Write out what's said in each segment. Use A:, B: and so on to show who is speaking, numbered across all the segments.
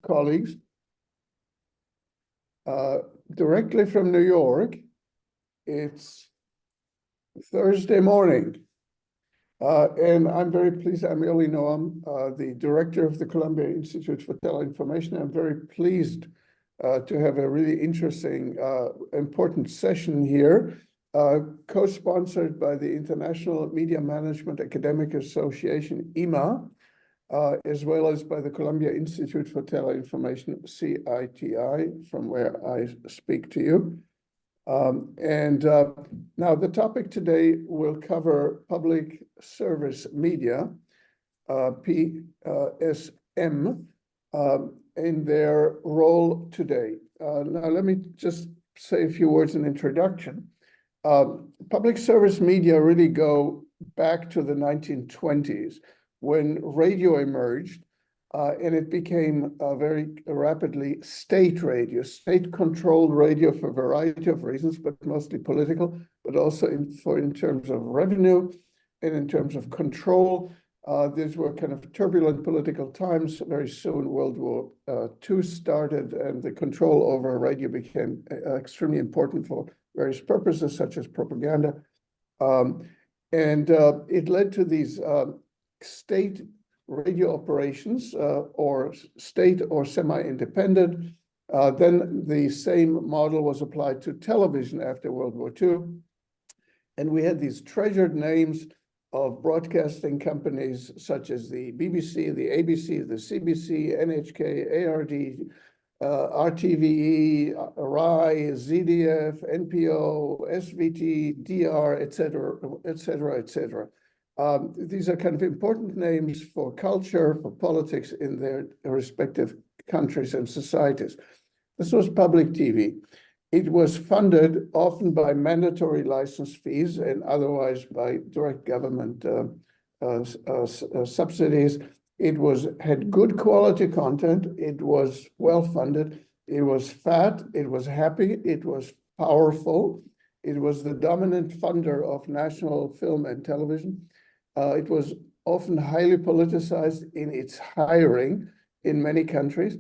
A: colleagues. Directly from New York, it's Thursday morning. And I'm very pleased. I'm Eli Noam, the director of the Columbia Institute for Teleinformation. I'm very pleased to have a really interesting, important session here, co-sponsored by the International Media Management Academic Association, IMMAA, as well as by the Columbia Institute for Teleinformation, CITI, from where I speak to you. Now the topic today will cover public service media, PSM, in their role today. Now let me just say a few words in introduction. Public service media really go back to the 1920s when radio emerged, and it became very rapidly state radio, state-controlled radio for a variety of reasons, but mostly political, but also in terms of revenue and in terms of control. These were kind of turbulent political times. Very soon, World War II started, and the control over radio became extremely important for various purposes, such as propaganda. It led to these state radio operations, or state or semi-independent. Then the same model was applied to television after World War II. And we had these treasured names of broadcasting companies such as the BBC, the ABC, the CBC, NHK, ARD, RTVE, RAI, ZDF, NPO, SVT, DR, et cetera, et cetera, et cetera. These are kind of important names for culture, for politics in their respective countries and societies. This was public TV. It was funded often by mandatory license fees and otherwise by direct government subsidies. It had good quality content. It was well funded. It was fat. It was happy. It was powerful. It was the dominant funder of national film and television. It was often highly politicized in its hiring in many countries,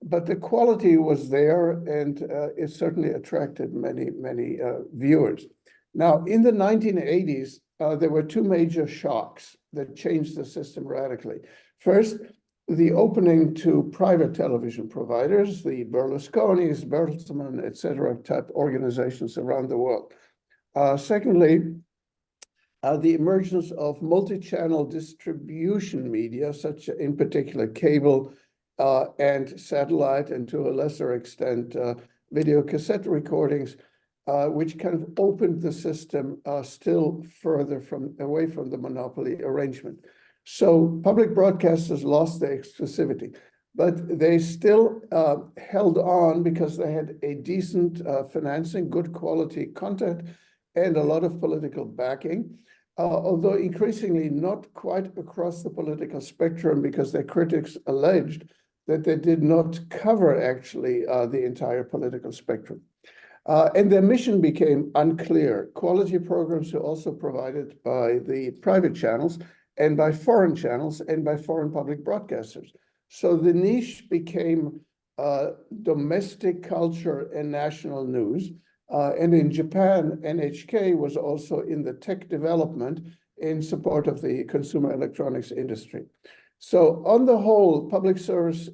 A: but the quality was there, and it certainly attracted many viewers. Now, in the 1980s, there were two major shocks that changed the system radically. First, the opening to private television providers, the Berlusconis, Bertelsmann, et cetera, type organizations around the world. Secondly, the emergence of multi-channel distribution media, such in particular cable and satellite, and to a lesser extent video cassette recordings, which kind of opened the system still further away from the monopoly arrangement. So public broadcasters lost their exclusivity, but they still held on because they had a decent financing, good quality content, and a lot of political backing. Although increasingly not quite across the political spectrum, because their critics alleged that they did not cover actually the entire political spectrum. And their mission became unclear. Quality programs were also provided by the private channels and by foreign channels and by foreign public broadcasters. So the niche became domestic culture and national news. And in Japan, NHK was also in the tech development in support of the consumer electronics industry. So on the whole, public service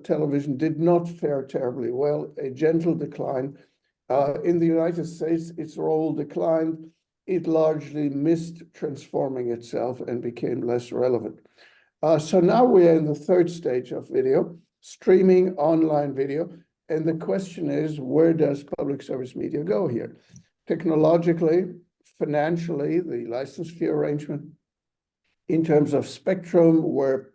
A: television did not fare terribly well, a gentle decline. In the United States, its role declined. It largely missed transforming itself and became less relevant. So now we are in the third stage of video, streaming online video. And the question is, where does public service media go here? Technologically, financially, the license fee arrangement, in terms of spectrum, where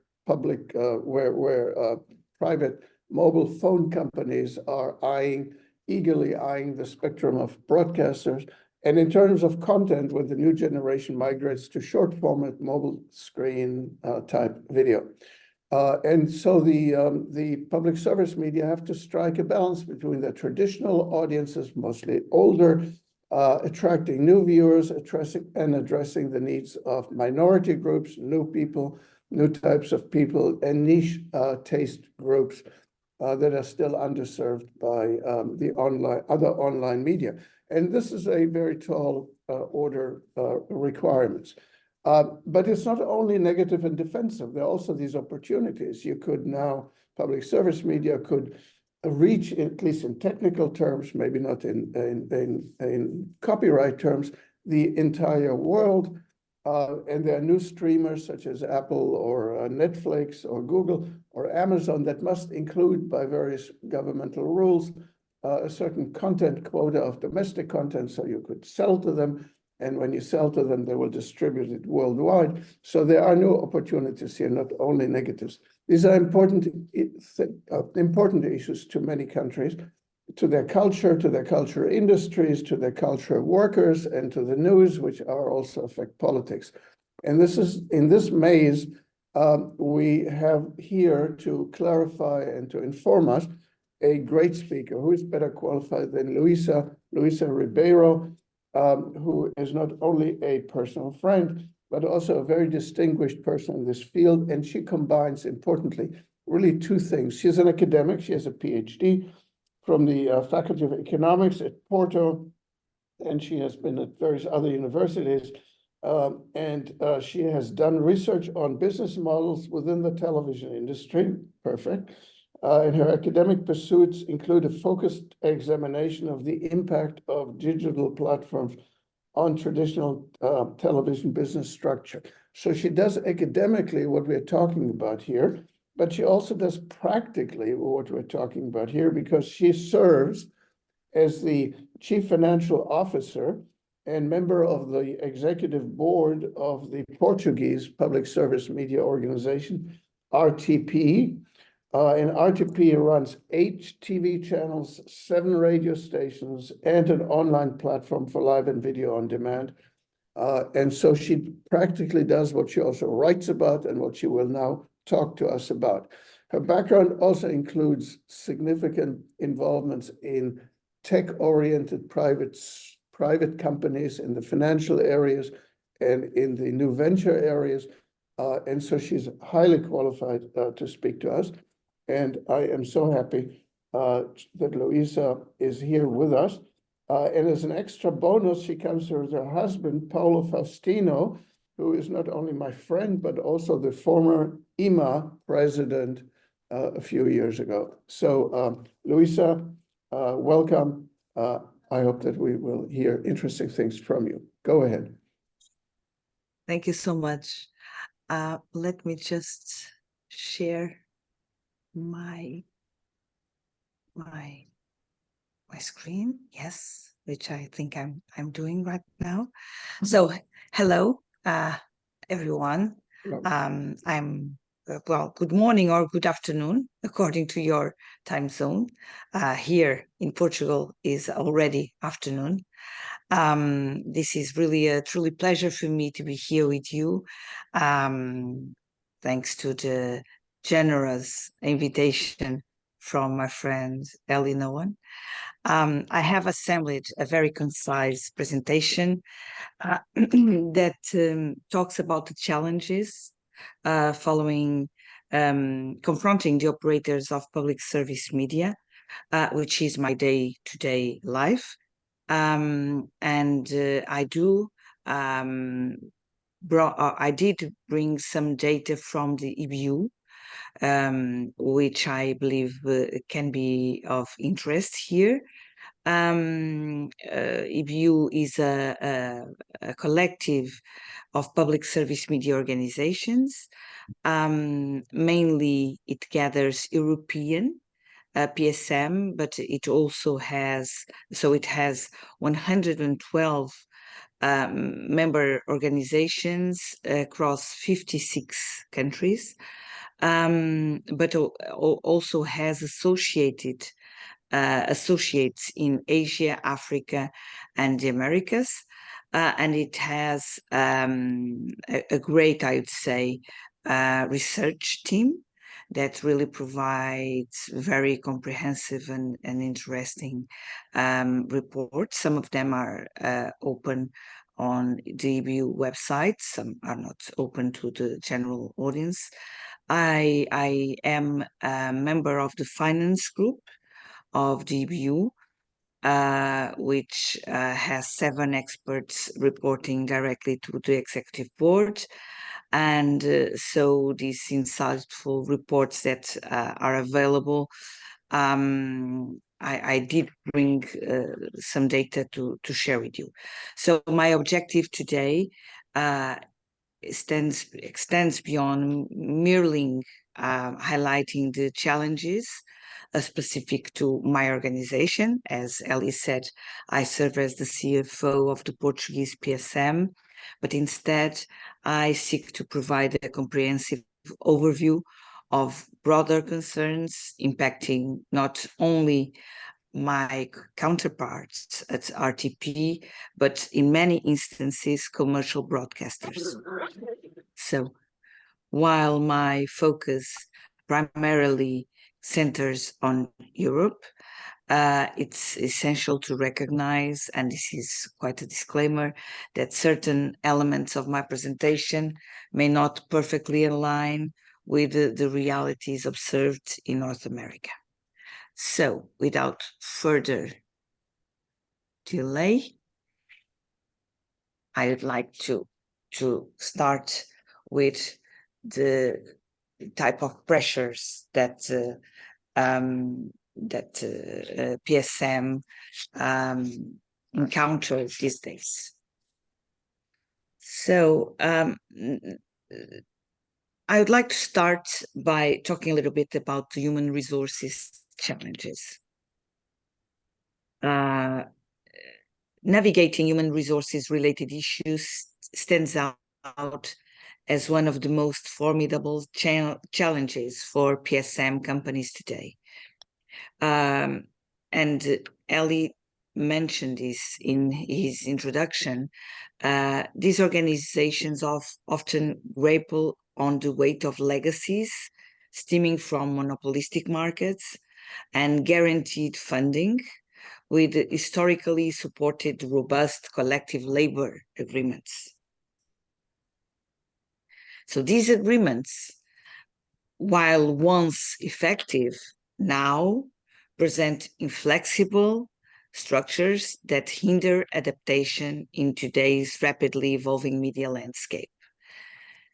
A: private mobile phone companies are eagerly eyeing the spectrum of broadcasters, and in terms of content, when the new generation migrates to short format mobile screen type video. And so the public service media have to strike a balance between the traditional audiences, mostly older, attracting new viewers, addressing the needs of minority groups, new people, new types of people, and niche taste groups that are still underserved by the other online media. And this is a very tall order requirements. But it's not only negative and defensive. There are also these opportunities. You could now, public service media could reach, at least in technical terms, maybe not in copyright terms, the entire world. And there are new streamers such as Apple or Netflix or Google or Amazon that must include, by various governmental rules, a certain content quota of domestic content so you could sell to them. And when you sell to them, they will distribute it worldwide. So there are new opportunities here, not only negatives. These are important issues to many countries, to their culture industries, to their culture workers, and to the news, which are also affect politics. And this is, in this maze, we have here to clarify and to inform us a great speaker. Who is better qualified than Luisa Ribeiro, who is not only a personal friend, but also a very distinguished person in this field. And she combines, importantly, really two things. She's an academic. She has a PhD from the Faculty of Economics at Porto, and she has been at various other universities. She has done research on business models within the television industry. Perfect. And her academic pursuits include a focused examination of the impact of digital platforms on traditional television business structure. So she does academically what we're talking about here, but she also does practically what we're talking about here, because she serves as the chief financial officer and member of the executive board of the Portuguese public service media organization, RTP. And RTP runs 8 TV channels, 7 radio stations, and an online platform for live and video on demand. And so she practically does what she also writes about and what she will now talk to us about. Her background also includes significant involvements in tech-oriented private companies in the financial areas and in the new venture areas. And so she's highly qualified to speak to us. And I am so happy that Luisa is here with us. And as an extra bonus, she comes here with her husband, Paolo Faustino, who is not only my friend, but also the former IMMAA president a few years ago. So Luisa, welcome. I hope that we will hear interesting things from you. Go ahead.
B: Thank you so much. Let me just share my screen, yes, which I think I'm doing right now. So hello, everyone. Well, good morning or good afternoon, according to your time zone. Here in Portugal is already afternoon. This is really a truly pleasure for me to be here with you. Thanks to the generous invitation from my friend Ellie Nolan. I have assembled a very concise presentation that talks about the challenges following confronting the operators of public service media, which is my day-to-day life. I did bring some data from the IBU, which I believe can be of interest here. IBU is a collective of public service media organizations. Mainly it gathers European PSM, but it also has 112 member organizations across 56 countries, but also has associates in Asia, Africa, and the Americas. And it has a great, I would say, research team that really provides very comprehensive and interesting reports. Some of them are open on the EBU website. Some are not open to the general audience. I am a member of the finance group of the EBU, which has 7 experts reporting directly to the executive board. And so these insightful reports that are available, I did bring some data to share with you. So my objective today extends beyond merely highlighting the challenges specific to my organization. As Ellie said, I serve as the CFO of the Portuguese PSM, but instead I seek to provide a comprehensive overview of broader concerns impacting not only my counterparts at RTP, but in many instances, commercial broadcasters. So while my focus primarily centers on Europe, it's essential to recognize, and this is quite a disclaimer, that certain elements of my presentation may not perfectly align with the realities observed in North America. So, without further delay, I would like to start with the type of pressures that PSM encounters these days. So I would like to start by talking a little bit about the human resources challenges. Navigating human resources related issues stands out as one of the most formidable challenges for PSM companies today. And Ellie mentioned this in his introduction. These organizations often grapple on the weight of legacies stemming from monopolistic markets and guaranteed funding, with historically supported robust collective labor agreements. So these agreements, while once effective, now present inflexible structures that hinder adaptation in today's rapidly evolving media landscape.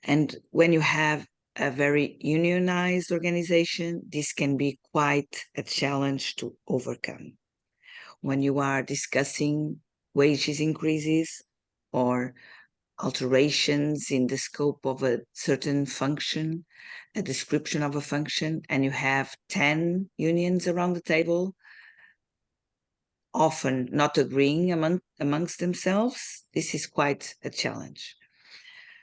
B: And when you have a very unionized organization, this can be quite a challenge to overcome. When you are discussing wages increases or alterations in the scope of a certain function, a description of a function, and you have 10 unions around the table, often not agreeing amongst themselves, this is quite a challenge.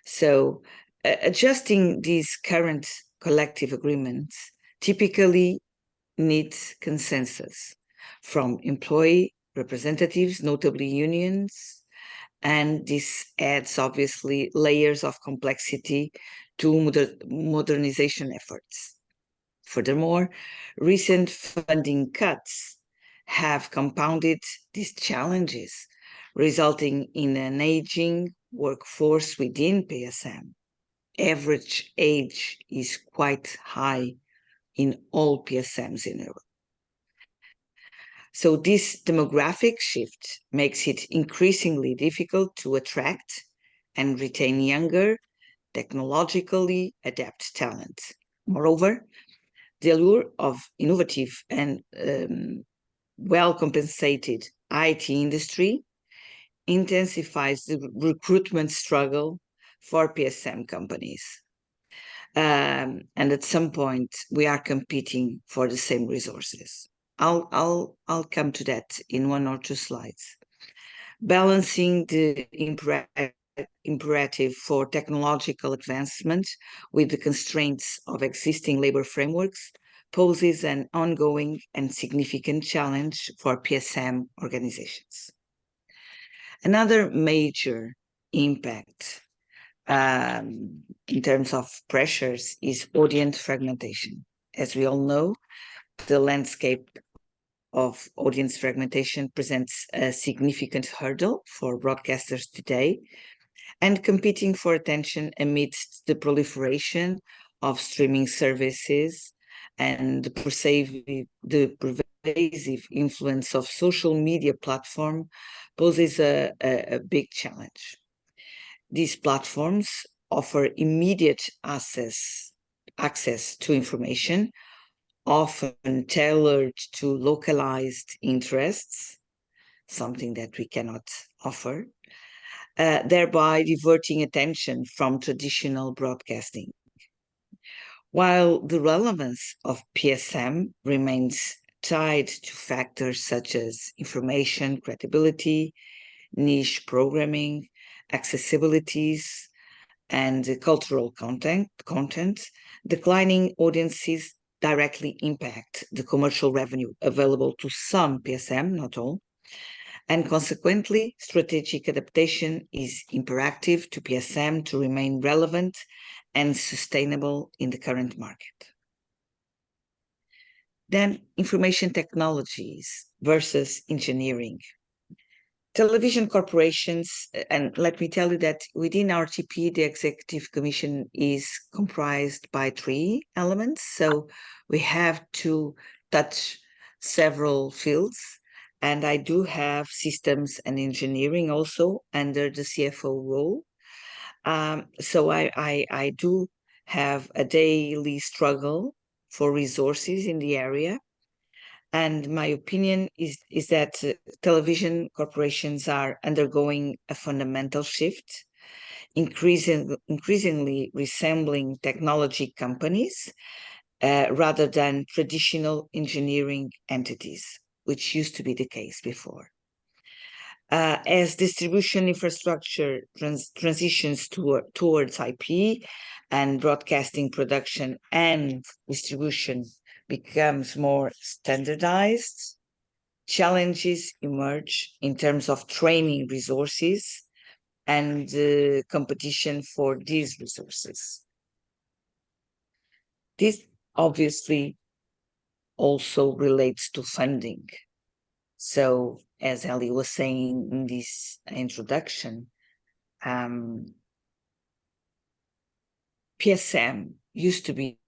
B: So adjusting these current collective agreements typically needs consensus from employee representatives, notably unions, and this adds obviously layers of complexity to modernization efforts. Furthermore, recent funding cuts have compounded these challenges, resulting in an aging workforce within PSM. Average age is quite high in all PSMs in Europe. So this demographic shift makes it increasingly difficult to attract and retain younger, technologically adept talent. Moreover, the allure of innovative and well-compensated IT industry intensifies the recruitment struggle for PSM companies. And at some point, we are competing for the same resources. I'll come to that in 1 or 2 slides. Balancing the imperative for technological advancement with the constraints of existing labor frameworks poses an ongoing and significant challenge for PSM organizations. Another major impact in terms of pressures is audience fragmentation. As we all know, the landscape of audience fragmentation presents a significant hurdle for broadcasters today, and competing for attention amidst the proliferation of streaming services and the pervasive influence of social media platform poses a big challenge. These platforms offer immediate access to information, often tailored to localized interests, something that we cannot offer, thereby diverting attention from traditional broadcasting. While the relevance of PSM remains tied to factors such as information, credibility, niche programming, accessibilities, and cultural content, declining audiences directly impact the commercial revenue available to some PSM, not all, and consequently, strategic adaptation is imperative to PSM to remain relevant and sustainable in the current market. Then, information technologies versus engineering. Television corporations, and let me tell you that within RTP, the Executive Commission is comprised by 3 elements. So we have to touch several fields. And I do have systems and engineering also under the CFO role. So I do have a daily struggle for resources in the area. And my opinion is that television corporations are undergoing a fundamental shift, increasingly resembling technology companies rather than traditional engineering entities, which used to be the case before. As distribution infrastructure transitions towards IP and broadcasting production and distribution becomes more standardized, challenges emerge in terms of training resources and competition for these resources. This obviously also relates to funding. So, as Ellie was saying in this introduction, PSM used to be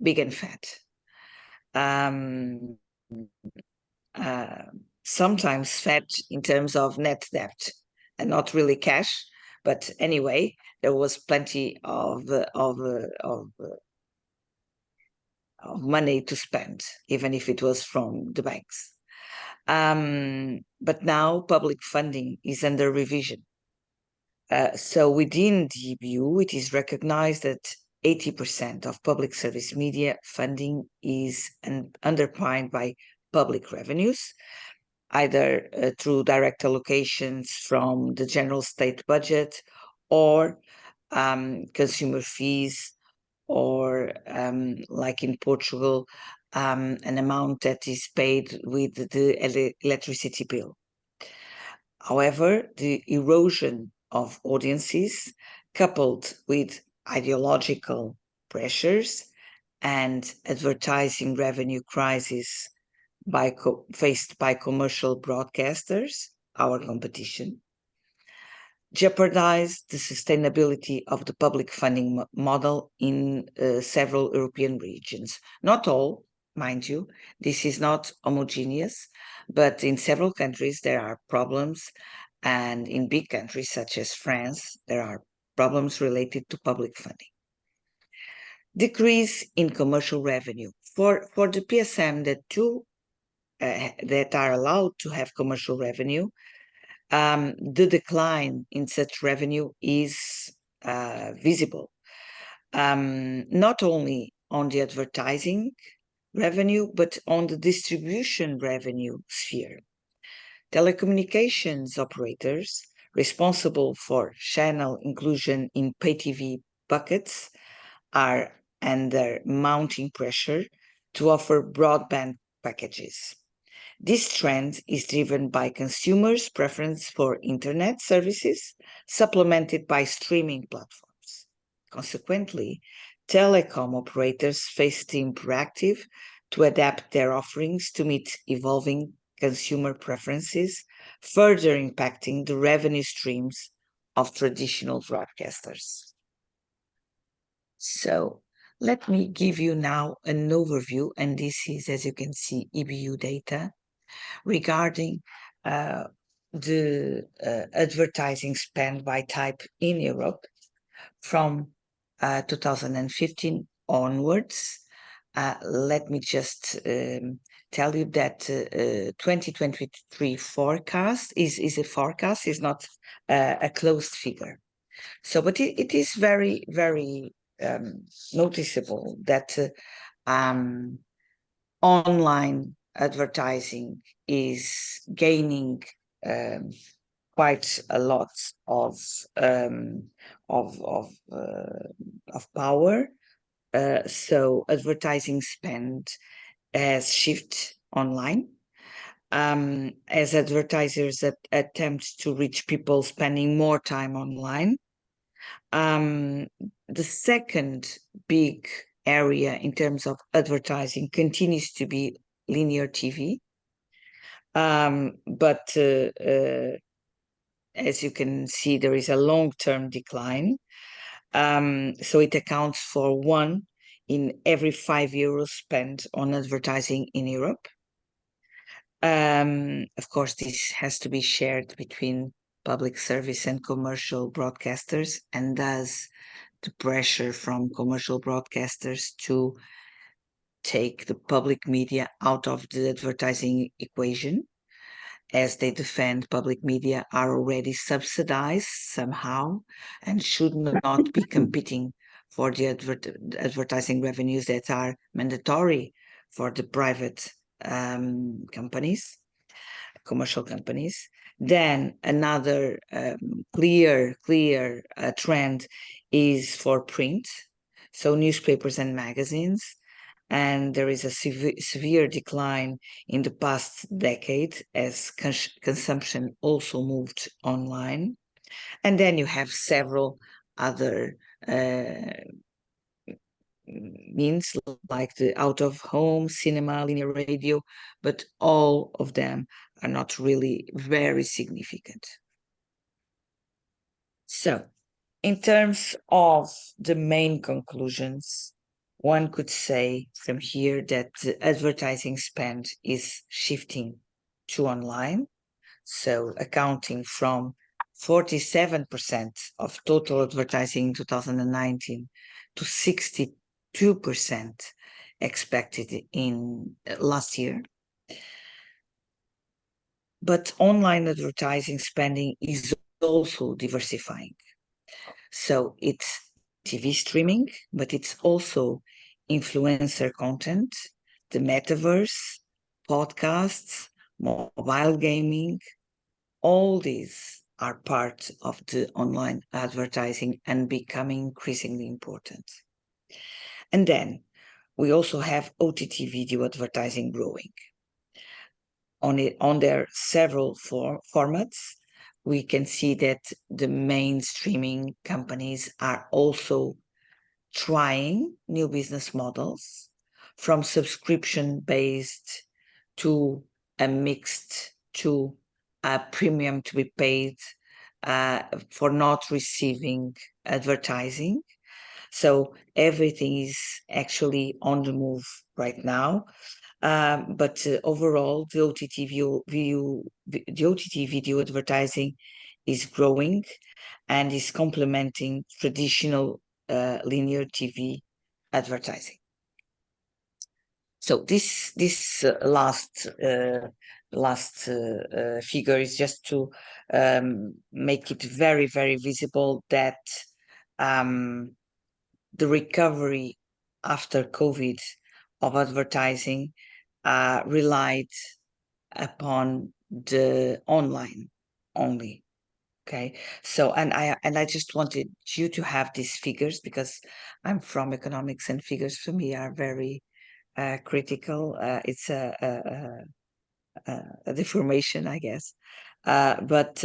B: big and fat. Sometimes fat in terms of net debt and not really cash, but anyway, there was plenty of money to spend, even if it was from the banks. But now public funding is under revision. So within the EBU, it is recognized that 80% of public service media funding is underpinned by public revenues, either through direct allocations from the general state budget or consumer fees, or like in Portugal, an amount that is paid with the electricity bill. However, the erosion of audiences, coupled with ideological pressures and advertising revenue crisis faced by commercial broadcasters, our competition, jeopardized the sustainability of the public funding model in several European regions. Not all, mind you, this is not homogeneous, but in several countries there are problems, and in big countries such as France, there are problems related to public funding. Decrease in commercial revenue. For the PSM that are allowed to have commercial revenue, the decline in such revenue is visible, not only on the advertising revenue, but on the distribution revenue sphere. Telecommunications operators responsible for channel inclusion in pay TV buckets are under mounting pressure to offer broadband packages. This trend is driven by consumers' preference for internet services, supplemented by streaming platforms. Consequently, telecom operators face the imperative to adapt their offerings to meet evolving consumer preferences, further impacting the revenue streams of traditional broadcasters. So let me give you now an overview, and this is, as you can see, EBU data regarding the advertising spend by type in Europe from 2015 onwards. Let me just tell you that 2023 forecast is a forecast, is not a closed figure. So, but it is very, very noticeable that online advertising is gaining quite a lot of power. So advertising spend has shifted online as advertisers attempt to reach people spending more time online. The second big area in terms of advertising continues to be linear TV. But as you can see, there is a long-term decline. So it accounts for 1 in every 5 euros spent on advertising in Europe. Of course, this has to be shared between public service and commercial broadcasters, and thus the pressure from commercial broadcasters to take the public media out of the advertising equation, as they defend public media are already subsidized somehow and should not be competing for the advertising revenues that are mandatory for the private companies, commercial companies. Then another clear trend is for print, so newspapers and magazines. And there is a severe decline in the past decade as consumption also moved online. And then you have several other means like the out-of-home, cinema, linear radio, but all of them are not really very significant. So, in terms of the main conclusions, one could say from here that the advertising spend is shifting to online, so accounting from 47% of total advertising in 2019 to 62% expected in last year. But online advertising spending is also diversifying. So it's TV streaming, but it's also influencer content, the metaverse, podcasts, mobile gaming. All these are part of the online advertising and becoming increasingly important. And then we also have OTT video advertising growing. On their several formats, we can see that the main streaming companies are also trying new business models, from subscription-based to a mixed to a premium to be paid for not receiving advertising. So everything is actually on the move right now. But overall, the OTT video advertising is growing and is complementing traditional linear TV advertising. So this last figure is just to make it very, very visible that the recovery after COVID of advertising relied upon the online only. Okay, so and I just wanted you to have these figures because I'm from economics and figures for me are very critical. It's a deformation, I guess. But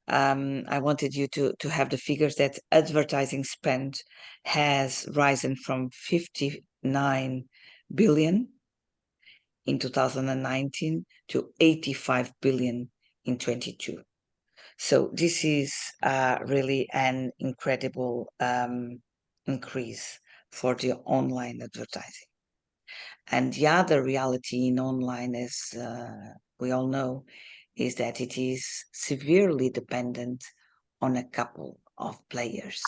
B: I wanted you to have the figures that advertising spend has risen from 59 billion in 2019 to 85 billion in 22. So this is really an incredible increase for the online advertising. And the other reality in online, as we all know, is that it is severely dependent on a couple of players,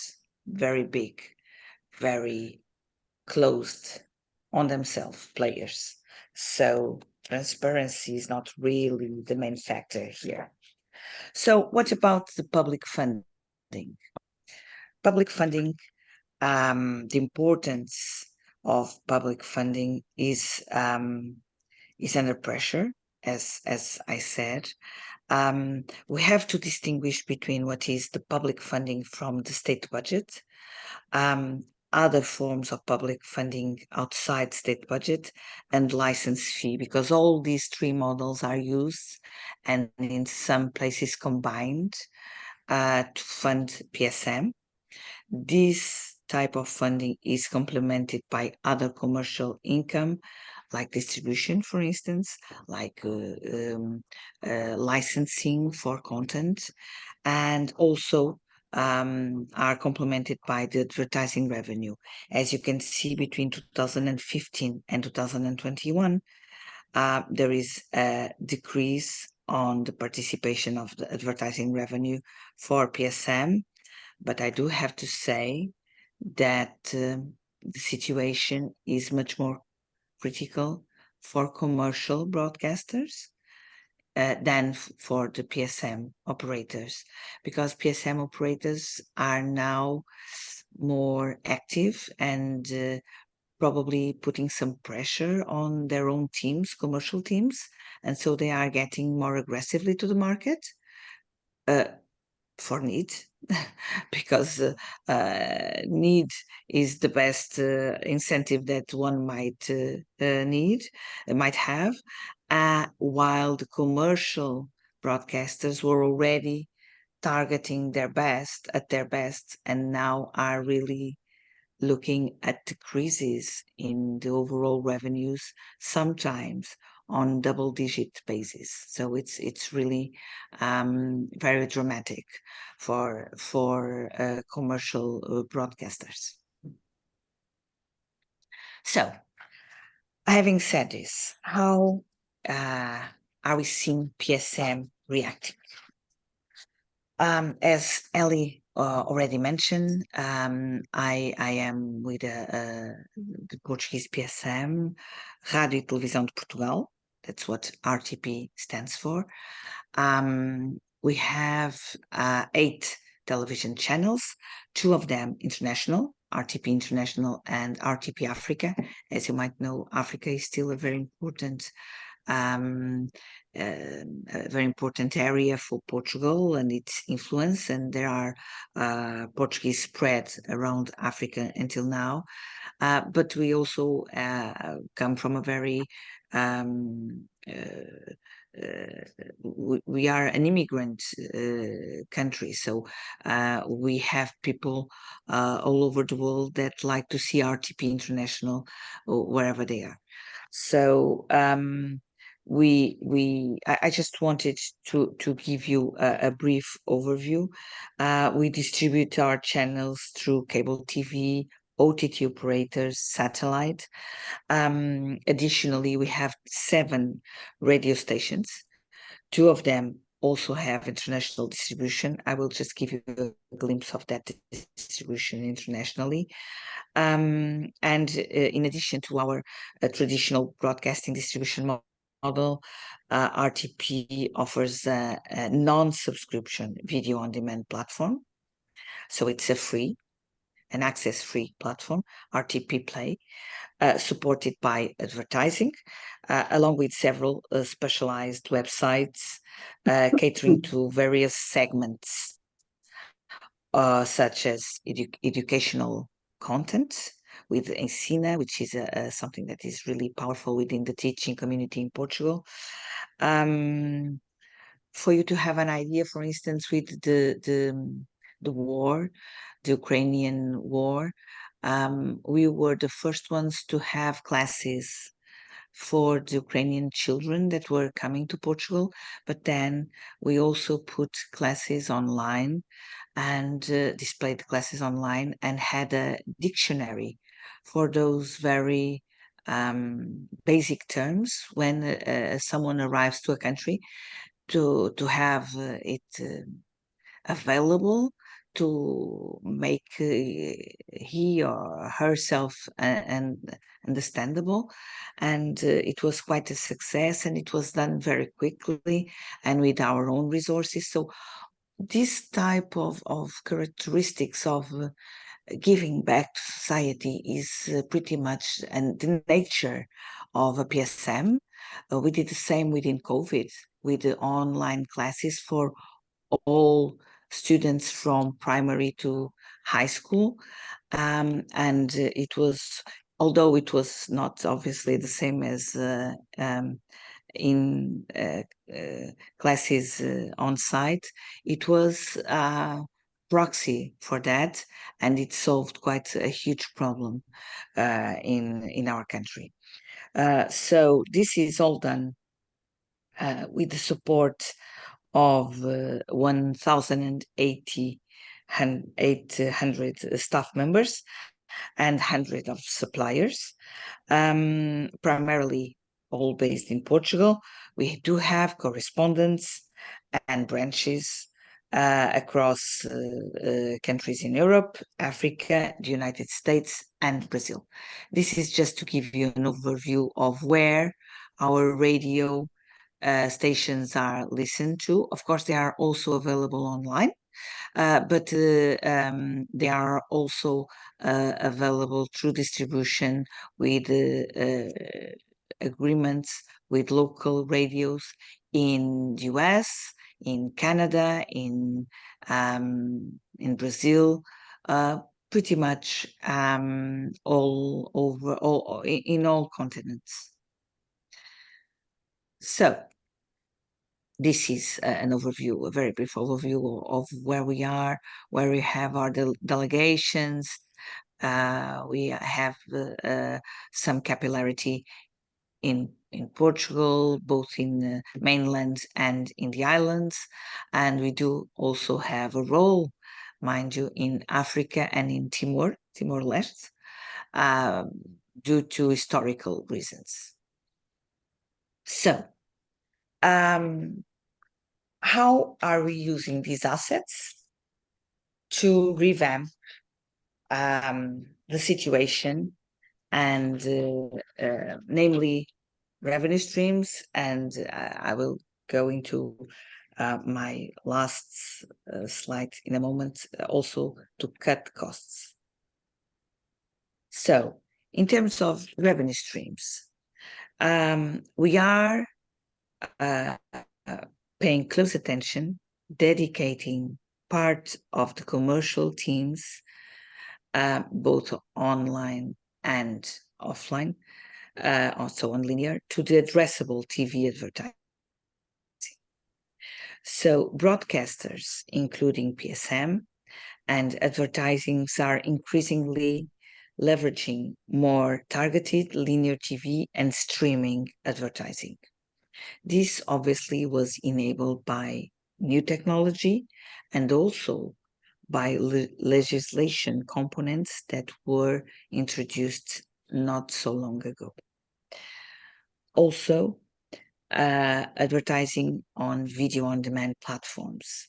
B: very big, very closed on themselves players. So transparency is not really the main factor here. So what about the public funding? Public funding, the importance of public funding is under pressure, as I said. We have to distinguish between what is the public funding from the state budget, other forms of public funding outside state budget, and license fee, because all these three models are used and in some places combined to fund PSM. This type of funding is complemented by other commercial income, like distribution, for instance, like licensing for content, and also are complemented by the advertising revenue. As you can see, between 2015 and 2021, there is a decrease on the participation of the advertising revenue for PSM. But I do have to say that the situation is much more critical for commercial broadcasters than for the PSM operators, because PSM operators are now more active and probably putting some pressure on their own teams, commercial teams, and so they are getting more aggressively to the market for need, because need is the best incentive that one might might have, while the commercial broadcasters were already targeting their best and now are really looking at decreases in the overall revenues, sometimes on double-digit basis. So it's really very dramatic for commercial broadcasters. So, having said this, how are we seeing PSM reacting? As Ellie already mentioned, I am with the Portuguese PSM, Rádio e Televisão de Portugal. That's what RTP stands for. We have 8 television channels, 2 of them international, RTP International and RTP Africa. As you might know, Africa is still a very important area for Portugal and its influence, and there are Portuguese spread around Africa until now. But we also come from a very we are an immigrant country, so we have people all over the world that like to see RTP International wherever they are. So I just wanted to give you a brief overview. We distribute our channels through cable TV, OTT operators, satellite. Additionally, we have 7 radio stations. 2 of them also have international distribution. I will just give you a glimpse of that distribution internationally. And in addition to our traditional broadcasting distribution model, RTP offers a non-subscription video on demand platform. So it's an access-free platform, RTP Play, supported by advertising, along with several specialized websites catering to various segments, such as educational content with Ensina, which is something that is really powerful within the teaching community in Portugal. For you to have an idea, for instance, with the war, the Ukrainian war, we were the first ones to have classes for the Ukrainian children that were coming to Portugal, but then we also put classes online and displayed classes online and had a dictionary for those very basic terms when someone arrives to a country, to have it available to make he or herself and understandable. And it was quite a success, and it was done very quickly and with our own resources. So this type of characteristics of giving back to society is pretty much and the nature of a PSM. We did the same within COVID with the online classes for all students from primary to high school. And it was, although it was not obviously the same as in classes on site, it was proxy for that, and it solved quite a huge problem in our country. So this is all done with the support of 1,800 staff members and hundreds of suppliers, primarily all based in Portugal. We do have correspondents and branches across countries in Europe, Africa, the United States, and Brazil. This is just to give you an overview of where our radio stations are listened to. Of course, they are also available online, but they are also available through distribution with agreements with local radios in the US, in Canada, in Brazil, pretty much all over, in all continents. So this is an overview, a very brief overview of where we are, where we have our delegations. We have some capillarity in Portugal, both in the mainland and in the islands. And we do also have a role, mind you, in Africa and in Timor-Leste, due to historical reasons. So, how are we using these assets to revamp the situation and namely revenue streams? And I will go into my last slide in a moment, also to cut costs. So in terms of revenue streams, we are paying close attention, dedicating part of the commercial teams, both online and offline, also on linear, to the addressable TV advertising. So broadcasters, including PSM and advertisings, are increasingly leveraging more targeted linear TV and streaming advertising. This obviously was enabled by new technology and also by legislation components that were introduced not so long ago. Also, advertising on video on demand platforms.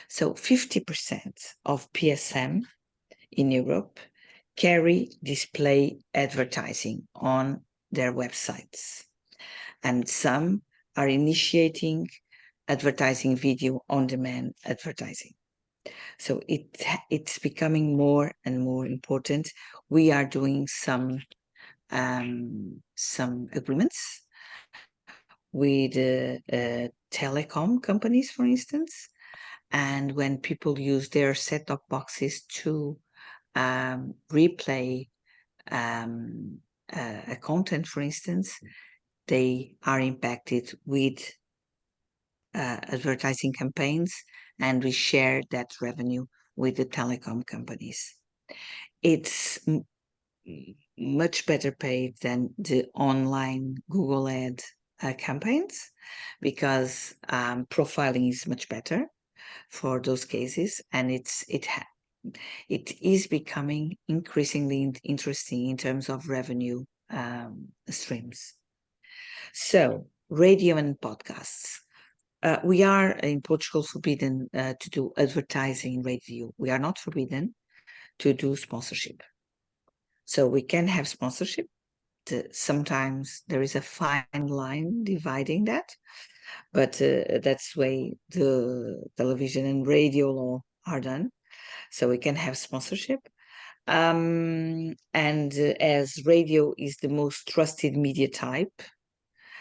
B: So 50% of PSM in Europe carry display advertising on their websites, and some are initiating advertising video on demand advertising. So it's becoming more and more important. We are doing some agreements with telecom companies, for instance, and when people use their set-top boxes to replay a content, for instance, they are impacted with advertising campaigns, and we share that revenue with the telecom companies. It's much better paid than the online Google ad campaigns, because profiling is much better for those cases, and it is becoming increasingly interesting in terms of revenue streams. So radio and podcasts. We are in Portugal forbidden to do advertising in radio. We are not forbidden to do sponsorship. So we can have sponsorship. Sometimes there is a fine line dividing that, but that's the way the television and radio law are done. So we can have sponsorship. And as radio is the most trusted media type,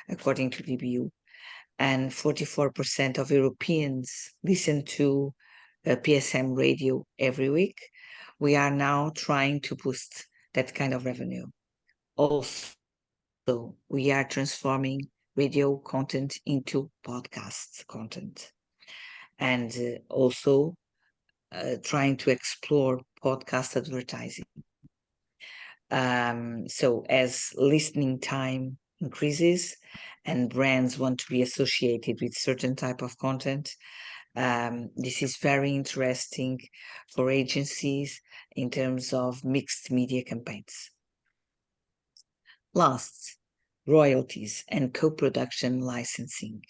B: according to DBU, and 44% of Europeans listen to PSM radio every week, we are now trying to boost that kind of revenue. Also, we are transforming radio content into podcast content, and also trying to explore podcast advertising. So as listening time increases and brands want to be associated with certain type of content, this is very interesting for agencies in terms of mixed media campaigns. Last, royalties and co-production licensing.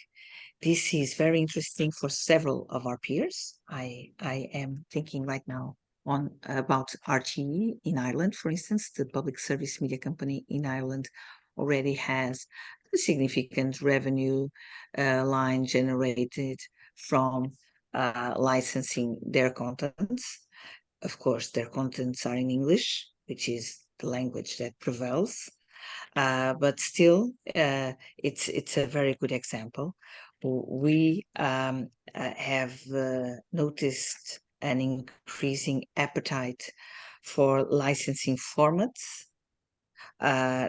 B: This is very interesting for several of our peers. I am thinking right now about RTE in Ireland, for instance. The public service media company in Ireland already has a significant revenue line generated from licensing their contents. Of course, their contents are in English, which is the language that prevails. But still, it's a very good example. We have noticed an increasing appetite for licensing formats.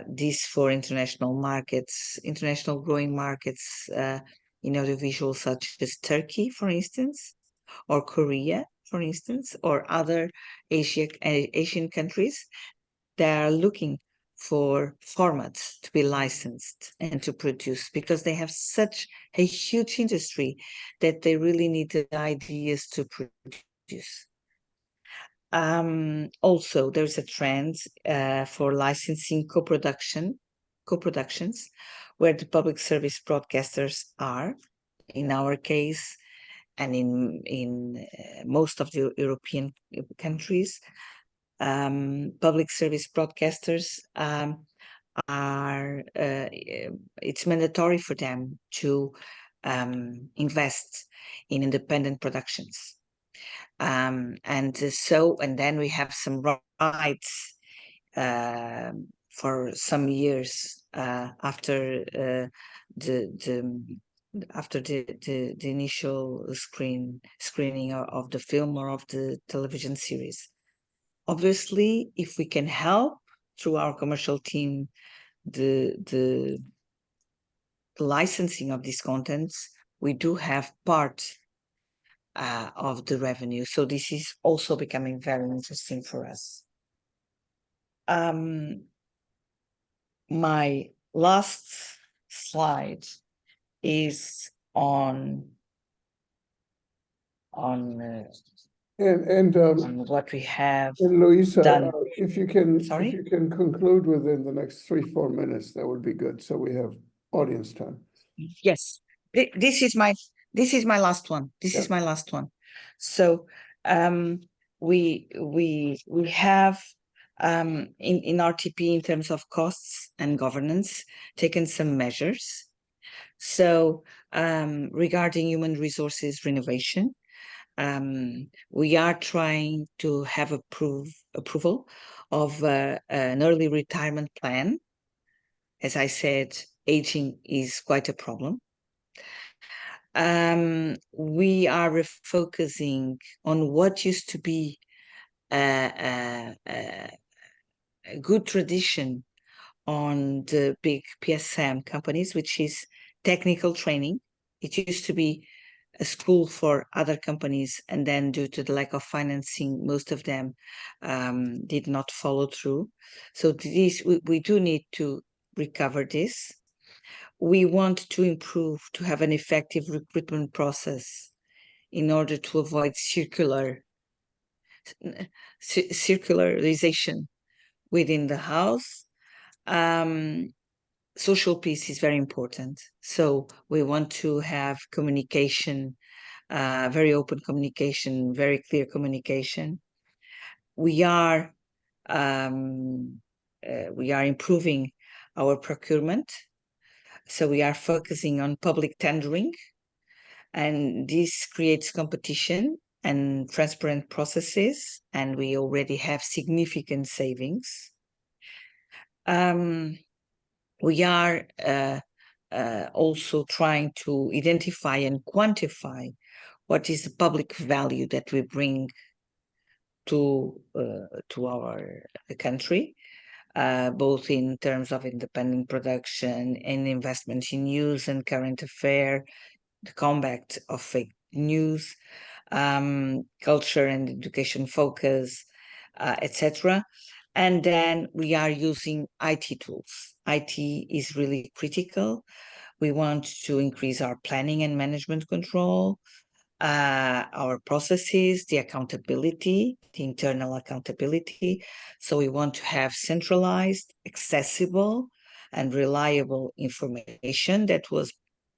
B: This for international markets, international growing markets in audiovisual, such as Turkey, for instance, or Korea, for instance, or other Asian countries. They are looking for formats to be licensed and to produce, because they have such a huge industry that they really need the ideas to produce. Also, there's a trend for licensing co-productions, where the public service broadcasters are, in our case, and in most of the European countries, public service broadcasters are it's mandatory for them to invest in independent productions, and then we have some rights for some years after the initial screening of the film or of the television series. Obviously, if we can help through our commercial team the licensing of these contents, we do have part of the revenue. So this is also becoming very interesting for us. My last slide is on what we have
A: Luisa,
B: done.
A: if you can
B: Sorry?
A: conclude within the next 3-4 minutes, that would be good. So we have audience time.
B: Yes, this is my last one. This is my last one. So we have in RTP, in terms of costs and governance, taken some measures. So regarding human resources renovation, we are trying to have approval of an early retirement plan. As I said, aging is quite a problem. We are refocusing on what used to be a good tradition on the big PSM companies, which is technical training. It used to be a school for other companies, and then due to the lack of financing, most of them did not follow through. So this we do need to recover this. We want to improve, to have an effective recruitment process in order to avoid circularization within the house. Social peace is very important. So we want to have communication, very open communication, very clear communication. We are improving our procurement. So we are focusing on public tendering, and this creates competition and transparent processes, and we already have significant savings. We are also trying to identify and quantify what is the public value that we bring to our country, both in terms of independent production and investment in news and current affair, the combat of fake news, culture and education focus, etc. And then we are using IT tools. IT is really critical. We want to increase our planning and management control, our processes, the accountability, the internal accountability. So we want to have centralized, accessible, and reliable information that was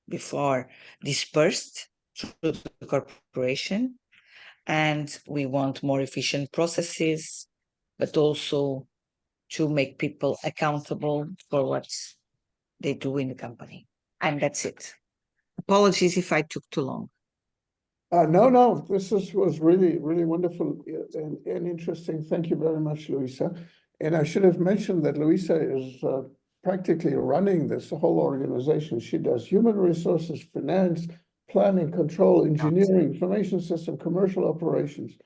B: before dispersed through the corporation. And we want more efficient processes, but also to make people accountable for what they do in the company. And that's it. Apologies if I took too long.
A: No, this was really, really wonderful and interesting. Thank you very much, Luisa. And I should have mentioned that Luisa is practically running this whole organization. She does human resources, finance, planning, control, engineering, information system, commercial operations,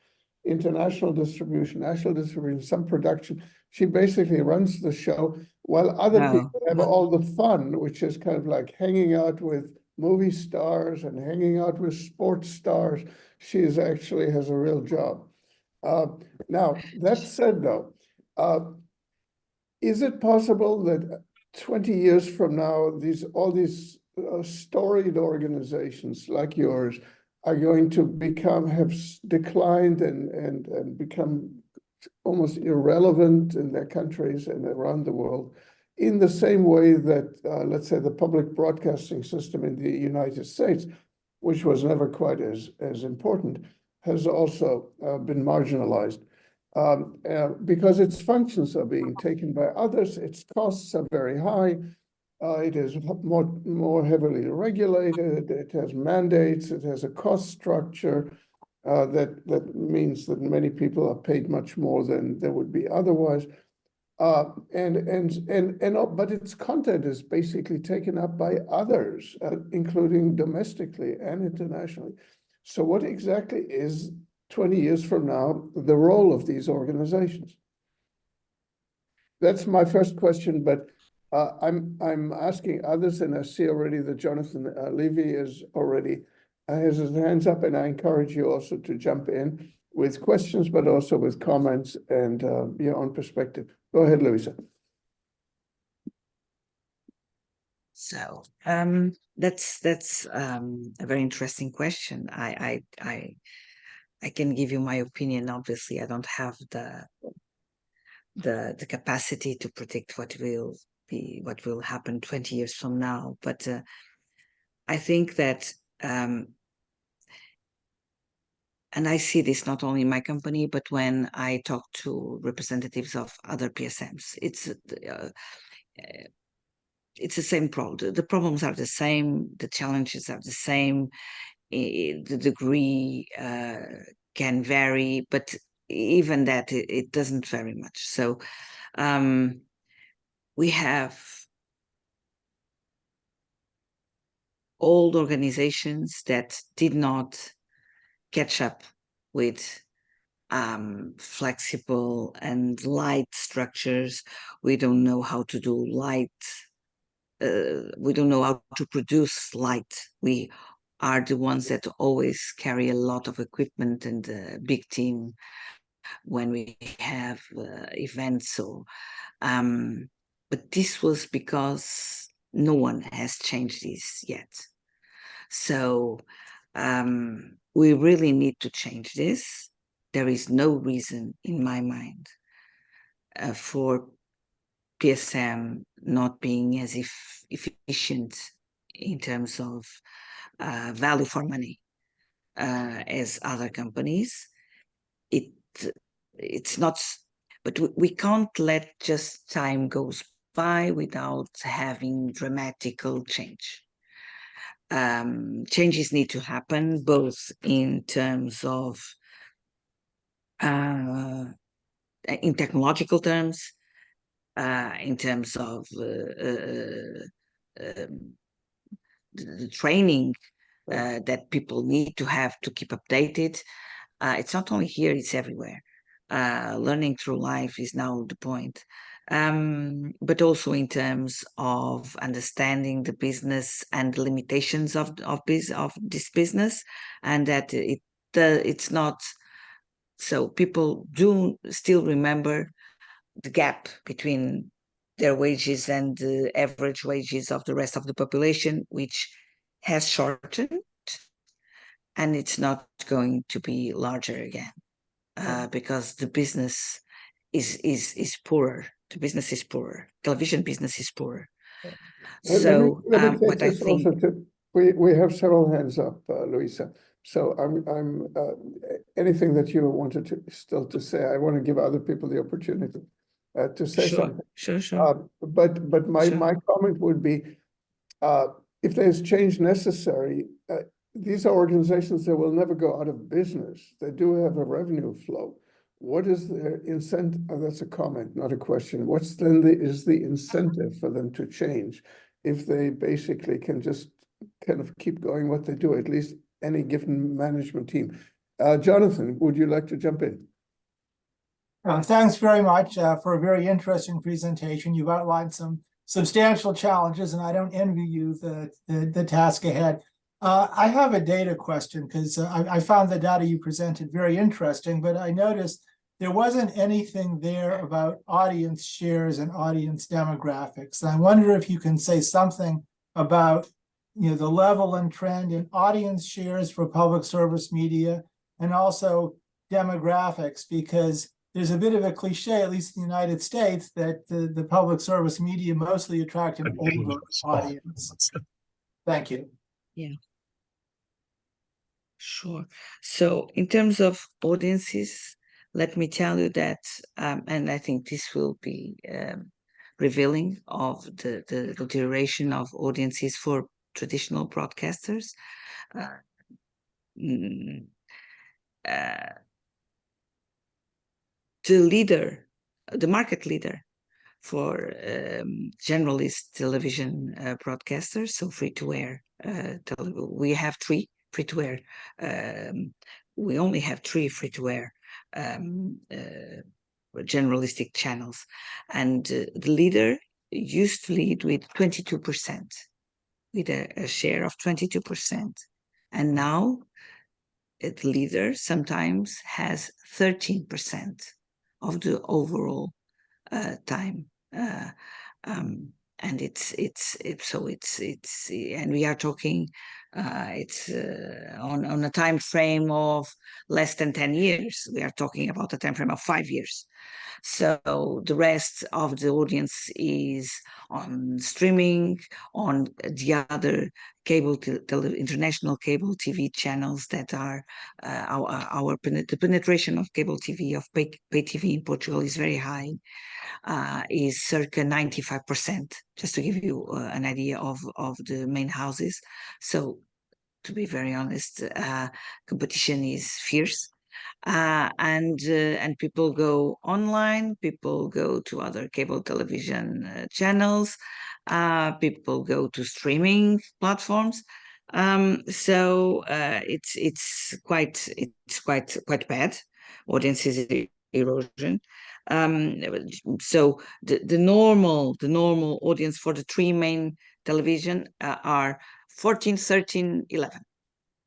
A: international distribution, national distribution, some production. She basically runs the show while other people have all the fun, which is kind of like hanging out with movie stars and hanging out with sports stars. She actually has a real job. Now, that said, though, is it possible that 20 years from now, all these storied organizations like yours are going to have declined and become almost irrelevant in their countries and around the world, in the same way that, let's say, the public broadcasting system in the United States, which was never quite as important, has also been marginalized because its functions are being taken by others, its costs are very high, it is more heavily regulated, it has mandates, it has a cost structure that means that many people are paid much more than they would be otherwise. But its content is basically taken up by others, including domestically and internationally. So what exactly is 20 years from now the role of these organizations? That's my first question, but I'm asking others, and I see already that Jonathan Levy is already has his hands up, and I encourage you also to jump in with questions, but also with comments and your own perspective. Go ahead, Luisa.
B: So that's a very interesting question. I can give you my opinion. Obviously, I don't have the capacity to predict what will happen 20 years from now. But I think that, and I see this not only in my company, but when I talk to representatives of other PSMs, it's the same problem. The problems are the same. The challenges are the same. The degree can vary, but even that, it doesn't vary much. So we have old organizations that did not catch up with flexible and light structures. We don't know how to do light. We don't know how to produce light. We are the ones that always carry a lot of equipment and a big team when we have events. But this was because no one has changed this yet. So we really need to change this. There is no reason in my mind for PSM not being as efficient in terms of value for money as other companies. It's not, but we can't let just time goes by without having dramatical change. Changes need to happen both in terms of in technological terms, in terms of the training that people need to have to keep updated. It's not only here, it's everywhere. Learning through life is now the point. But also in terms of understanding the business and the limitations of this business, and that it's not, so people do still remember the gap between their wages and the average wages of the rest of the population, which has shortened, and it's not going to be larger again because the business is poorer. The business is poorer. Television business is poorer. So
A: let me take
B: what I
A: this
B: think.
A: also to, we have several hands up, Luisa. So I'm anything that you wanted to still to say, I want to give other people the opportunity to say something.
B: Sure.
A: But my comment would be, if there's change necessary, these are organizations that will never go out of business. They do have a revenue flow. What is their incentive? That's a comment, not a question. What's then is the incentive for them to change if they basically can just kind of keep going what they do, at least any given management team? Jonathan, would you like to jump in?
C: Thanks very much for a very interesting presentation. You've outlined some substantial challenges, and I don't envy you the task ahead. I have a data question because I found the data you presented very interesting, but I noticed there wasn't anything there about audience shares and audience demographics. And I wonder if you can say something about the level and trend in audience shares for public service media and also demographics, because there's a bit of a cliche, at least in the United States, that the public service media mostly attract an older audience. Thank you.
B: Yeah. Sure. So in terms of audiences, let me tell you that, and I think this will be revealing of the duration of audiences for traditional broadcasters. The market leader for generalist television broadcasters, so free-to-air. We have three free-to-air. We only have three free-to-air generalistic channels, and the leader used to lead with 22%, with a share of 22%, and now the leader sometimes has 13% of the overall time, and it's and we are talking it's on a time frame of less than 10 years. We are talking about a time frame of 5 years. So the rest of the audience is on streaming, on the other international cable TV channels that are the penetration of cable TV, of pay TV in Portugal is very high, is circa 95%, just to give you an idea of the main houses. So to be very honest, competition is fierce. And people go online, people go to other cable television channels, people go to streaming platforms. So it's quite bad. Audiences erosion. So the normal audience for the three main television are 14, 13, 11.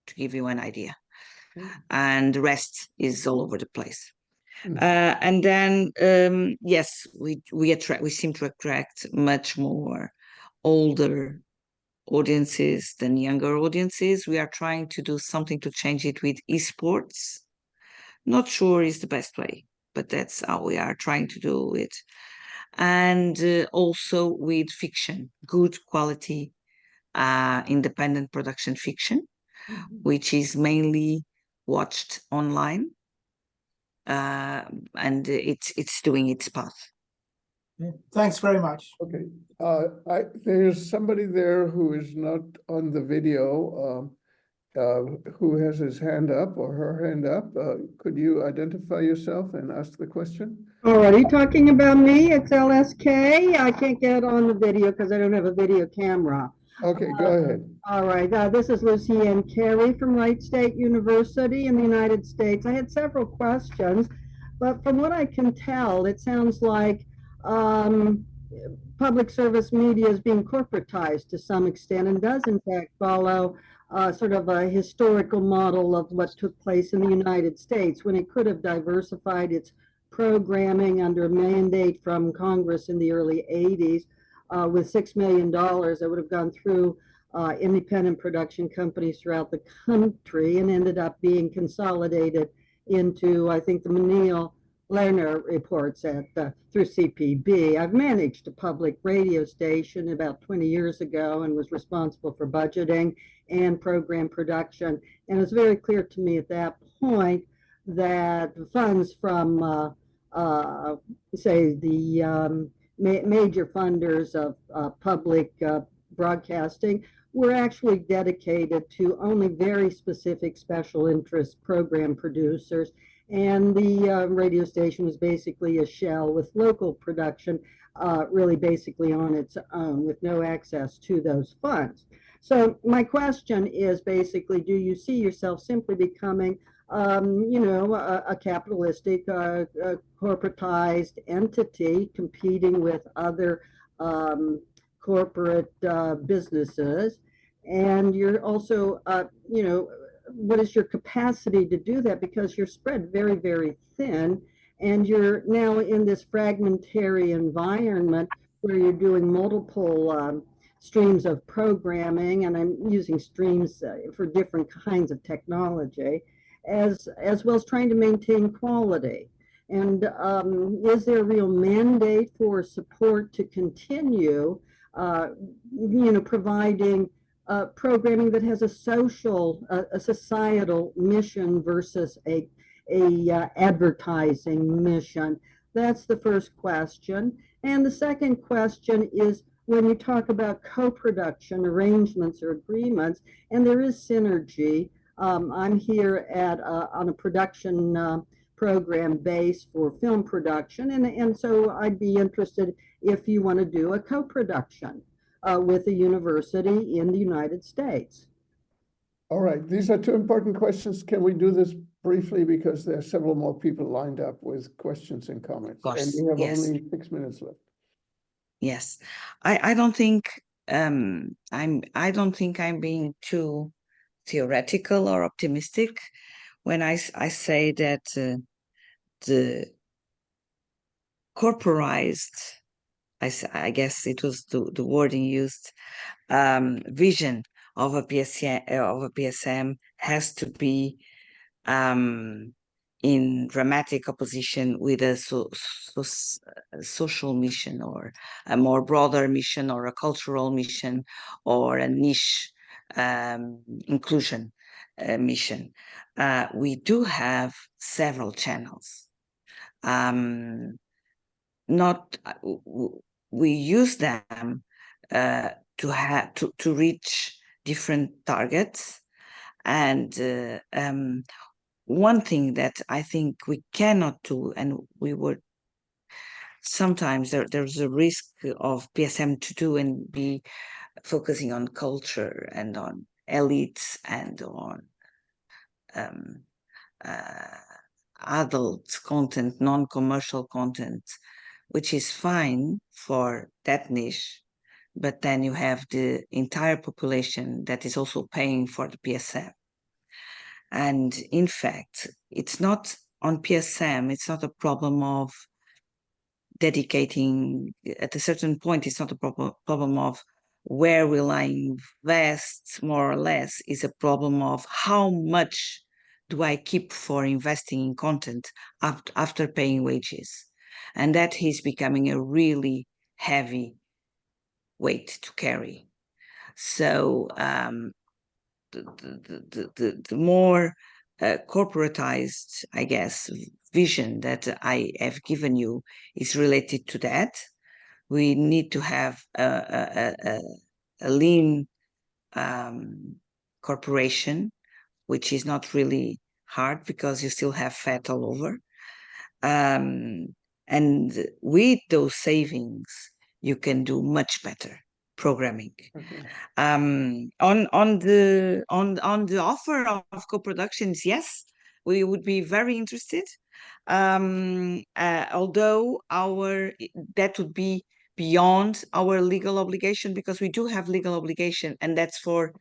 B: to give you an idea.
A: Mm.
B: And the rest is all over the place.
A: Mm.
B: And then, yes, we seem to attract much more older audiences than younger audiences. We are trying to do something to change it with esports. Not sure is the best way, but that's how we are trying to do it. And also with fiction, good quality independent production fiction, which is mainly watched online, and it's doing its path.
C: Thanks very much.
A: Okay, there's somebody there who is not on the video, who has his hand up or her hand up. Could you identify yourself and ask the question?
D: Alrighty, talking about me, it's LSK. I can't get on the video because I don't have a video camera.
A: Okay, go ahead.
D: All right, this is Lucy Ann Carey from Wright State University in the United States. I had several questions, but from what I can tell, it sounds like public service media is being corporatized to some extent and does in fact follow sort of a historical model of what took place in the United States when it could have diversified its programming under a mandate from Congress in the early 80s. With $6 million that would have gone through independent production companies throughout the country and ended up being consolidated into, I think, the Menil Lerner reports at through CPB. I've managed a public radio station about 20 years ago and was responsible for budgeting and program production. And it's very clear to me at that point that the funds from, say, the major funders of public broadcasting were actually dedicated to only very specific special interest program producers. And the radio station was basically a shell with local production, really basically on its own with no access to those funds. So my question is basically, do you see yourself simply becoming a capitalistic, corporatized entity competing with other corporate businesses? And you're also, what is your capacity to do that? Because you're spread very, very thin, and you're now in this fragmentary environment where you're doing multiple streams of programming, and I'm using streams for different kinds of technology, as well as trying to maintain quality. And is there a real mandate for support to continue, providing programming that has a social, a societal mission versus a advertising mission? That's the first question. And the second question is, when you talk about co-production arrangements or agreements, and there is synergy, I'm here at on a production program base for film production, and so I'd be interested if you want to do a co-production with a university in the United States.
A: All right, these are two important questions. Can we do this briefly, because there are several more people lined up with questions and comments, and we have only 6 minutes left.
B: Yes, I don't think I don't think I'm being too theoretical or optimistic when I say that the corporized, I guess it was the wording used, vision of a PSM has to be in dramatic opposition with a social mission, or a more broader mission, or a cultural mission, or a niche inclusion mission. We do have several channels. We use them to reach different targets, and one thing that I think we cannot do, and we would sometimes there's a risk of PSM to do and be focusing on culture and on elites and on adult content, non-commercial content, which is fine for that niche, but then you have the entire population that is also paying for the PSM. And in fact, it's not on PSM, it's not a problem of dedicating at a certain point, it's not a problem of where will I invest more or less, is a problem of how much do I keep for investing in content after paying wages. And that is becoming a really heavy weight to carry. So the more corporatized, I guess, vision that I have given you is related to that. We need to have a lean corporation, which is not really hard because you still have fat all over. And with those savings, you can do much better programming.
A: Okay.
B: On the offer of co-productions, yes, we would be very interested. Although that would be beyond our legal obligation, because we do have legal obligation, and that's for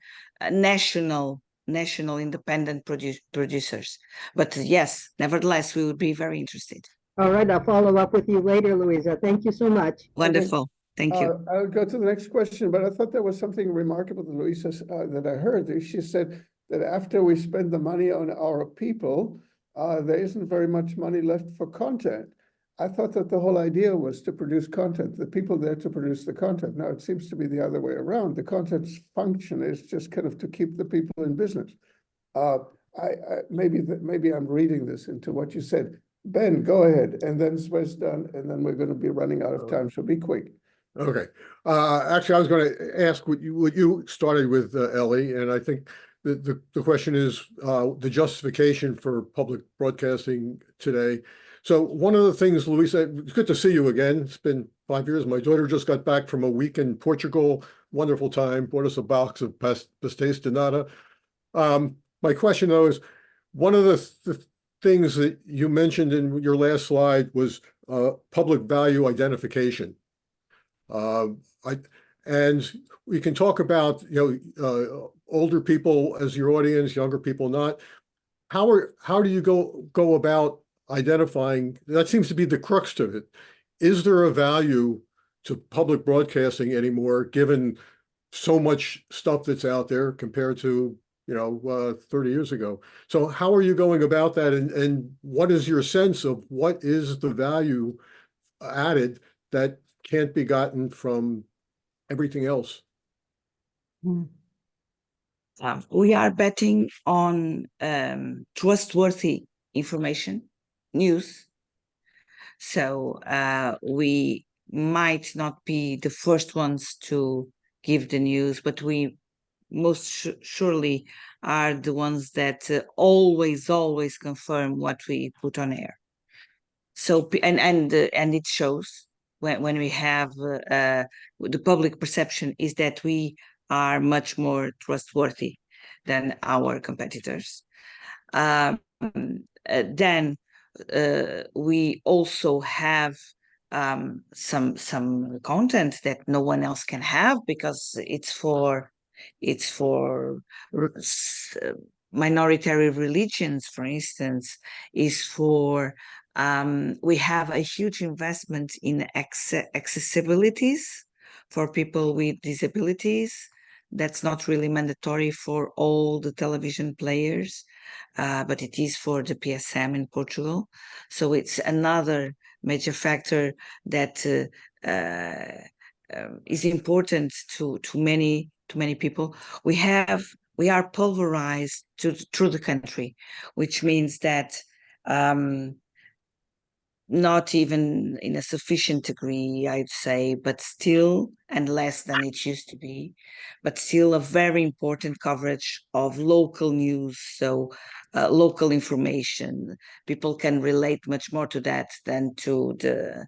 B: national independent producers. But yes, nevertheless, we would be very interested.
D: All right, I'll follow up with you later, Louisa. Thank you so much.
B: Wonderful. Thank you.
A: I'll go to the next question, but I thought there was something remarkable that Luisa that I heard. She said that after we spend the money on our people, there isn't very much money left for content. I thought that the whole idea was to produce content, the people there to produce the content. Now it seems to be the other way around. The content's function is just kind of to keep the people in business. Maybe I'm reading this into what you said. Ben, go ahead, and then Swe's done, and then we're going to be running out of time, so be quick.
E: Okay. Actually, I was going to ask what you started with, Ellie, and I think the question is the justification for public broadcasting today. So one of the things, Luisa, it's good to see you again. It's been 5 years. My daughter just got back from a week in Portugal. Wonderful time. Bought us a box of pastéis de nata. My question, though, is one of the things that you mentioned in your last slide was public value identification. And we can talk about, older people as your audience, younger people not. How do you go about identifying? That seems to be the crux of it. Is there a value to public broadcasting anymore, given so much stuff that's out there compared to 30 years ago? So how are you going about that, and what is your sense of what is the value added that can't be gotten from everything else?
B: We are betting on trustworthy information, news. So we might not be the first ones to give the news, but we most surely are the ones that always confirm what we put on air. So and it shows when we have the public perception is that we are much more trustworthy than our competitors. Then we also have some content that no one else can have, because it's for minority religions, for instance, is for we have a huge investment in accessibilities for people with disabilities. That's not really mandatory for all the television players, but it is for the PSM in Portugal. So it's another major factor that is important to many people. We are pulverized through the country, which means that not even in a sufficient degree, I'd say, but still, and less than it used to be, but still a very important coverage of local news. So local information, people can relate much more to that than to the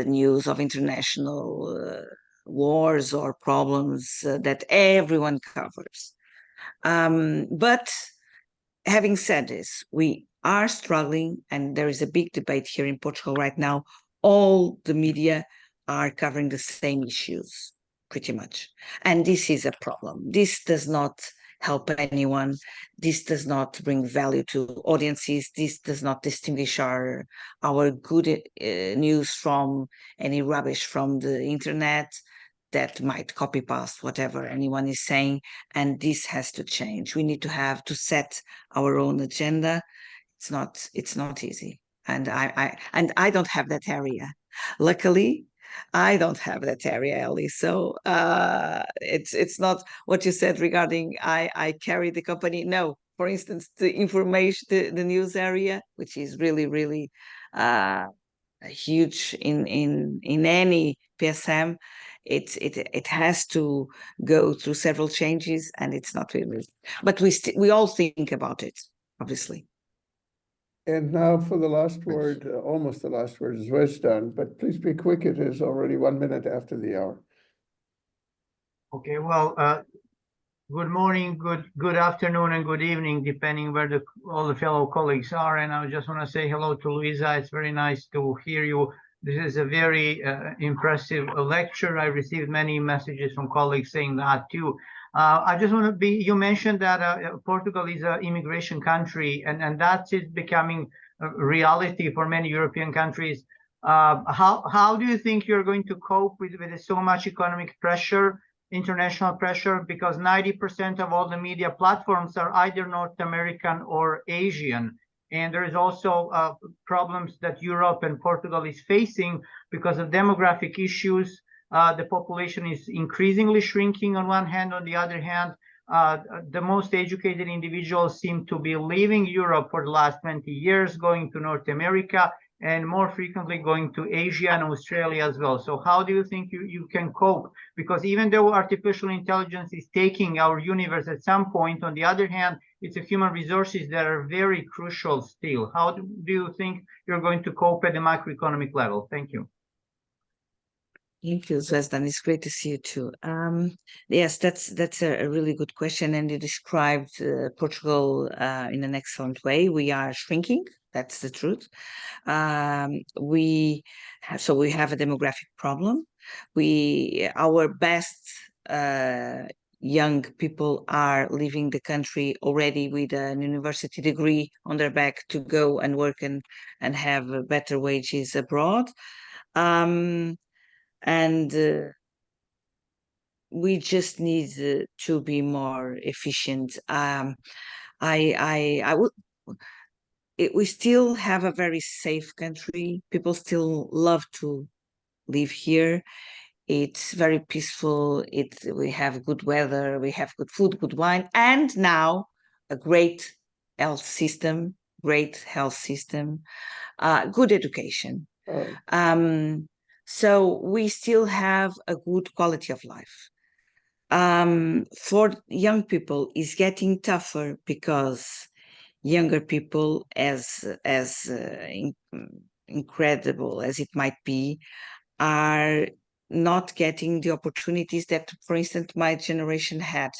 B: news of international wars or problems that everyone covers. But having said this, we are struggling, and there is a big debate here in Portugal right now. All the media are covering the same issues, pretty much. And this is a problem. This does not help anyone. This does not bring value to audiences. This does not distinguish our good news from any rubbish from the internet that might copy paste whatever anyone is saying. And this has to change. We need to set our own agenda. It's not easy. And I don't have that area. Luckily, I don't have that area, Ellie. So it's not what you said regarding I carry the company. No, for instance, the information, the news area, which is really, really huge in any PSM, it has to go through several changes, and it's not really. But we all think about it, obviously.
A: And now for the last word, almost the last word is Weston, but please be quick. It is already 1 minute after the hour.
F: Okay, well, good morning, good afternoon, and good evening, depending where all the fellow colleagues are. And I just want to say hello to Luisa. It's very nice to hear you. This is a very impressive lecture. I received many messages from colleagues saying that too. I just want to be, you mentioned that Portugal is an immigration country, and that is becoming a reality for many European countries. How do you think you're going to cope with so much economic pressure, international pressure? Because 90% of all the media platforms are either North American or Asian. And there is also problems that Europe and Portugal is facing because of demographic issues. The population is increasingly shrinking on one hand. On the other hand, the most educated individuals seem to be leaving Europe for the last 20 years, going to North America, and more frequently going to Asia and Australia as well. So how do you think you can cope? Because even though artificial intelligence is taking our universe at some point, on the other hand, it's a human resources that are very crucial still. How do you think you're going to cope at the macroeconomic level? Thank you.
B: Thank you, Zvezdan. It's great to see you too. Yes, that's a really good question, and you described Portugal in an excellent way. We are shrinking. That's the truth. We have a demographic problem. Our best young people are leaving the country already with an university degree on their back to go and work and have better wages abroad. And we just need to be more efficient. We still have a very safe country. People still love to live here. It's very peaceful. We have good weather. We have good food, good wine, and now a great health system. Good education. So we still have a good quality of life. For young people, it's getting tougher because younger people, as incredible as it might be, are not getting the opportunities that, for instance, my generation had.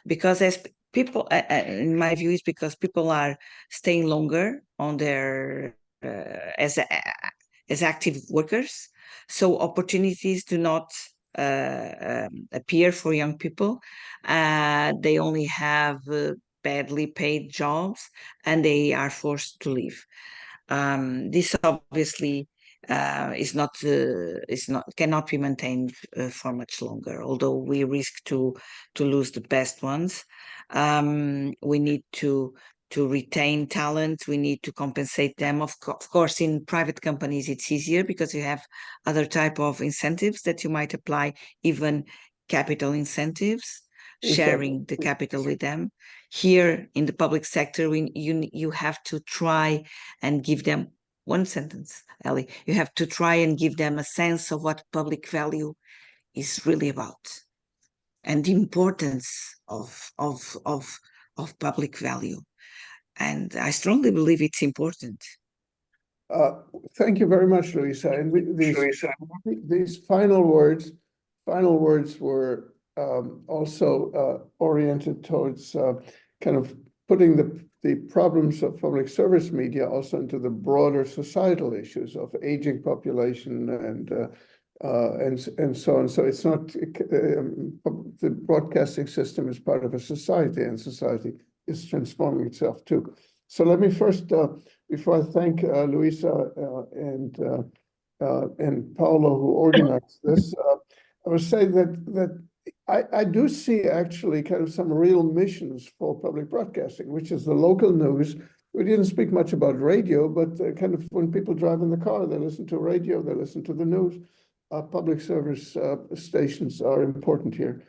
B: Because as people, in my view, is because people are staying longer on their as active workers. So opportunities do not appear for young people. They only have badly paid jobs, and they are forced to leave. This obviously cannot be maintained for much longer. Although we risk to lose the best ones, we need to retain talent. We need to compensate them. Of course, in private companies, it's easier because you have other type of incentives that you might apply, even capital incentives, sharing the capital with them. Here in the public sector, you have to try and give them one sentence, Ellie. You have to try and give them a sense of what public value is really about and the importance of public value. And I strongly believe it's important.
A: Thank you very much, Luisa. And these final words were also oriented towards kind of putting the problems of public service media also into the broader societal issues of aging population and so on. So it's not, the broadcasting system is part of a society, and society is transforming itself too. So let me first, before I thank Luisa and Paolo who organized this, I would say that I do see actually kind of some real missions for public broadcasting, which is the local news. We didn't speak much about radio, but kind of when people drive in the car, they listen to radio, they listen to the news. Public service stations are important here.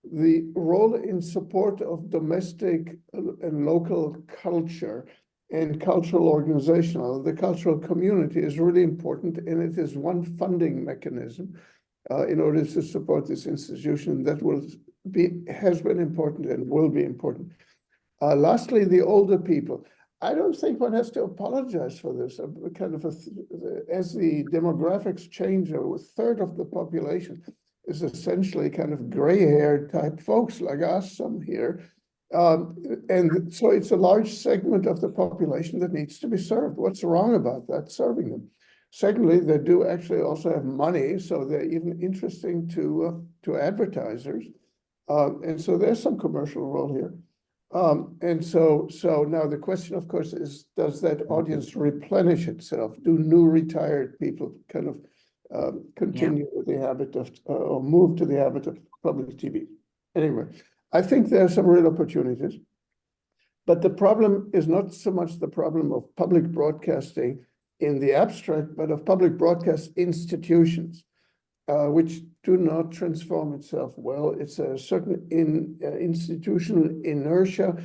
A: The role in support of domestic and local culture and cultural organizational, the cultural community is really important, and it is one funding mechanism in order to support this institution that has been important and will be important. Lastly, the older people. I don't think one has to apologize for this. As the demographics change, a third of the population is essentially kind of gray-haired type folks like us, some here. And so it's a large segment of the population that needs to be served. What's wrong about that, serving them? Secondly, they do actually also have money, so they're even interesting to advertisers. And so there's some commercial role here. And so now the question, of course, is, does that audience replenish itself? Do new retired people kind of continue with the habit of, or move to the habit of public TV? Anyway, I think there are some real opportunities. But the problem is not so much the problem of public broadcasting in the abstract, but of public broadcast institutions, which do not transform itself well. It's a certain institutional inertia.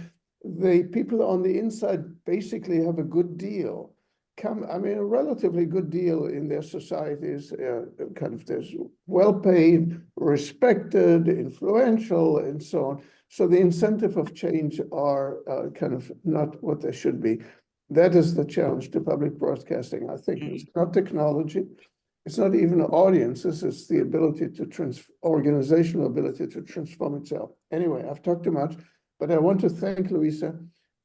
A: The people on the inside basically have a good deal. A relatively good deal in their societies, there's well-paid, respected, influential, and so on. So the incentive of change are kind of not what they should be. That is the challenge to public broadcasting. I think it's not technology. It's not even audiences. It's the ability to organizational ability to transform itself. Anyway, I've talked too much, but I want to thank Luisa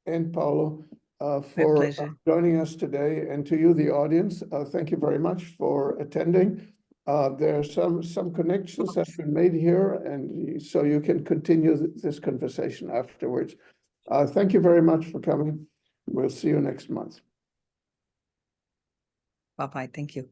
A: and Paolo for joining us today, and to you, the audience. Thank you very much for attending. There are some connections that have been made here, and so you can continue this conversation afterwards. Thank you very much for coming. We'll see you next month.
B: Bye-bye. Thank you.